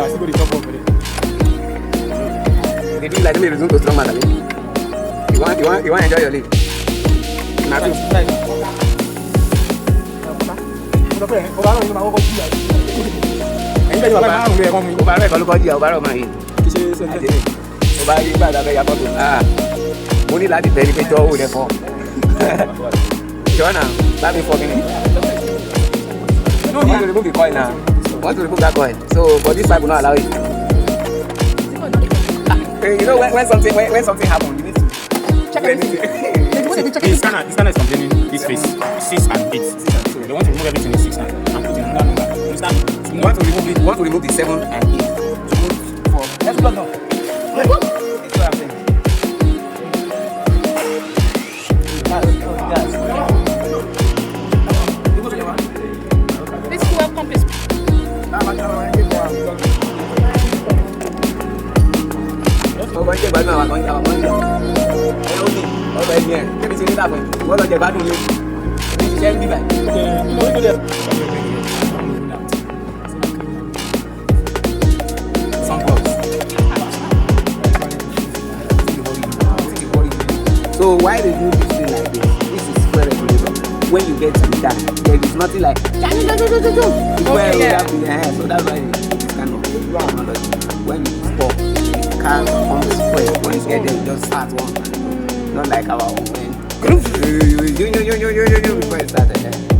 I still go to top one for it. They do like them resume to strong man. You want to enjoy your life. Nothing. Overall, kalau kau dia overall main. Overall ibarat ada yang apa tu? Money lah di beri petrol udah for. Joanna, let me 4 minutes. No need to remove the coil now. Want to remove that coil. So, but this pipe will not allow it. You know when something happens, you need to check everything. His scanner is complaining his face 6 and 8. So they want to remove everything in 6 and put in another number. Understand? You want to remove the 7 and 8. To move 4. Let's plug now. That's what I'm saying. This coil pump is. So why they do this thing like this? This is square regulation. When you get to that, there is nothing like it's where you have in your hand. So that's why it's kind of technology. When you stop, the car comes square. When you get there, you just start one. Not like our own. Before it started.